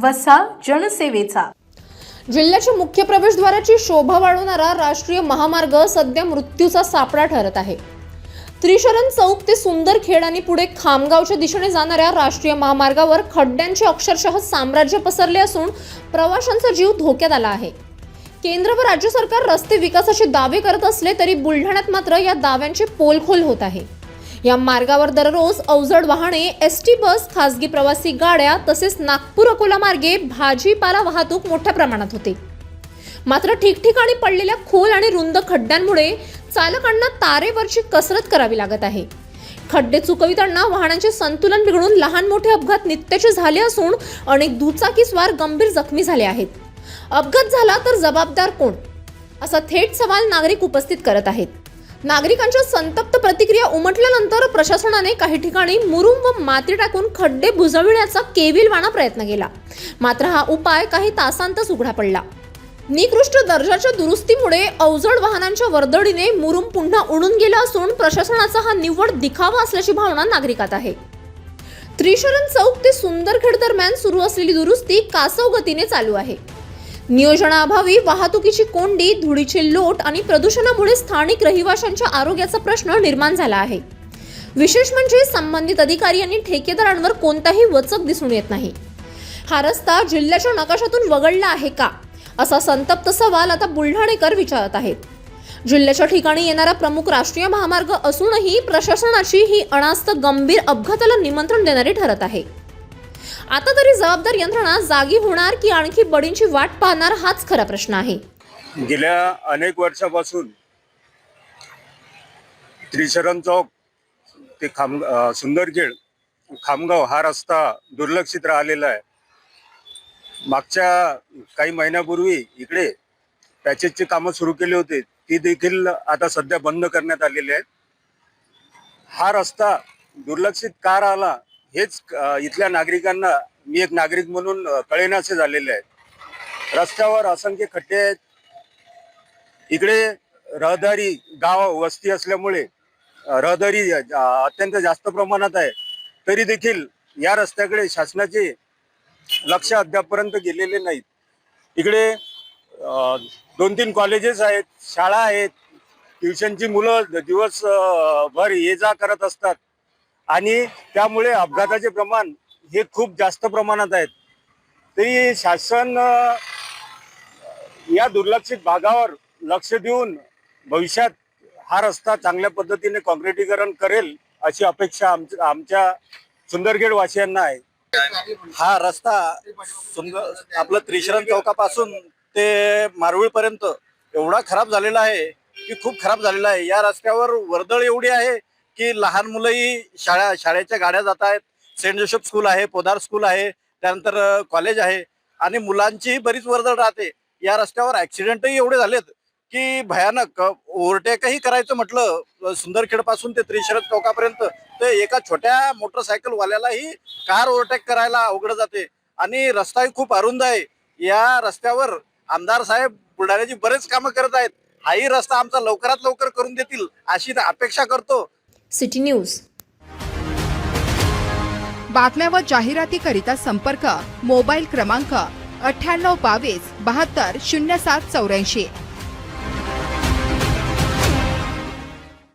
वसा जनसेवेचा। जिल्ह्याच्या मुख्य प्रवेशद्वाराची शोभा वाढवणारा राष्ट्रीय महामार्ग सध्या मृत्यूचा सापळा ठरत आहे। त्रिशरण चौक ते सुंदरखेड आणि पुढे खामगावच्या दिशेने जाणाऱ्या राष्ट्रीय महामार्गावर खड्ड्यांचे अक्षरशः साम्राज्य पसरले असून प्रवाशांचा जीव धोक्यात आला आहे। केंद्र व राज्य सरकार रस्ते विकासाचे दावे करत असले तरी बुलढाण्यात मात्र या दाव्यांची पोलखोल होत आहे। या मार्गावर दररोज अवजड वाहने, एसटी बस, खासगी प्रवासी गाड्या तसेच नागपूर अकोला मार्गे भाजीपाला वाहतूक मोठ्या प्रमाणात होते। मात्र ठिकठिकाणी पडलेल्या खोल आणि रुंद खड्ड्यांमुळे चालकांना तारेवरची कसरत करावी लागत आहे। खड्डे चुकविताना वाहनांचे संतुलन बिघडून लहान मोठे अपघात नित्याचे झाले असून अनेक दुचाकीस्वार गंभीर जखमी झाले आहेत। अपघात झाला तर जबाबदार कोण, असा थेट सवाल नागरिक उपस्थित करत आहेत। नागरिकांच्या संतप्त प्रतिक्रिया उमटल्यानंतर प्रशासनाने काही ठिकाणी मुरुम व माती टाकून खड्डे बुजविण्याचा केविलवाणा प्रयत्न केला। मात्र हा उपाय काही तासांतच उघडा पडला। निकृष्ट दर्जाच्या दुरुस्तीमुळे अवजड वाहनांच्या वर्दळीने मुरुम पुन्हा उडून गेला असून प्रशासनाचा हा निव्वळ दिखावा असल्याची भावना नागरिकात आहे। त्रिशरण चौक ते सुंदरखेड दरम्यान सुरू असलेली दुरुस्ती कासव गतीने चालू आहे। नियोजनाअभावी वाहतुकीची कोंडी, धुळीचे लोट आणि प्रदूषणामुळे स्थानिक रहिवाशांच्या आरोग्याचा प्रश्न निर्माण झाला आहे। विशेष म्हणजे संबंधित अधिकारी आणि ठेकेदारांवर कोणताही वचक दिसून येत नाही। हा रस्ता जिल्ह्याच्या नकाशातून वगळला आहे का, असा संतप्त सवाल आता बुलढाणेकर विचारत आहेत। जिल्ह्याच्या ठिकाणी येणारा प्रमुख राष्ट्रीय महामार्ग असूनही प्रशासनाची ही अनास्थ गंभीर अपघाताला निमंत्रण देणारी ठरत आहे। आता तरी जबाबदार यंत्रणा जागी होणार की आणखी बडींची वाट पाहणार, हाच खरा प्रश्न आहे। गेल्या अनेक वर्षापासून त्रिशरण चौक ते सुंदरखेड खामगाव हा रस्ता दुर्लक्षित राहिलेला आहे। मागच्या काही महिन्यापूर्वी इकडे पॅचेसची कामं सुरू केली होती, ती देखील आता सध्या बंद करण्यात आलेली आहेत। हा रस्ता दुर्लक्षित का राहिला हेच इथल्या नागरिकांना, मी एक नागरिक म्हणून कळेनासे झालेले आहेत। रस्त्यावर असंख्य खड्डे आहेत। इकडे रहदारी, गाव वस्ती असल्यामुळे रहदारी अत्यंत जास्त प्रमाणात आहे, तरी देखील या रस्त्याकडे शासनाचे लक्ष अद्यापपर्यंत गेलेले नाहीत। इकडे 2-3 कॉलेजेस आहेत, शाळा आहेत, ट्युशनची मुलं दिवसभर ये जा करत असतात आणि त्यामुळे अपघाताचे प्रमाण हे खूप जास्त प्रमाणात आहेत। तरी शासन या दुर्लक्षित भागावर लक्ष देऊन भविष्यात हा रस्ता चांगल्या पद्धतीने काँक्रिटीकरण करेल अशी अपेक्षा आमच्या सुंदरखेड वासियांना आहे। हा रस्ता आपलं त्रिशरण चौकापासून ते मारवळपर्यंत एवढा खराब झालेला आहे की खूप खराब झालेला आहे। या रस्त्यावर वर्दळ एवढी आहे की लहान मुलंही शाळेच्या गाड्या जात आहेत। सेंट जोसेफ स्कूल आहे, पोदार स्कूल आहे, त्यानंतर कॉलेज आहे आणि मुलांचीही बरीच वर्दळ राहते। या रस्त्यावर ऍक्सिडेंटही एवढे झालेत की भयानक। ओव्हरटेकही करायचं म्हटलं सुंदरखेड पासून ते त्रिशरण चौकापर्यंत तर एका छोट्या मोटरसायकल वाल्यालाही कार ओव्हरटेक करायला अवघड जाते आणि रस्ताही खूप अरुंद आहे। या रस्त्यावर आमदार साहेब बुलढाण्याची बरेच कामं करत आहेत। हाही रस्ता आमचा लवकरात लवकर करून देतील अशी अपेक्षा करतो। City news. बातम्या व जाहिरातीकरिता संपर्क मोबाईल क्रमांक 9822 72 0784।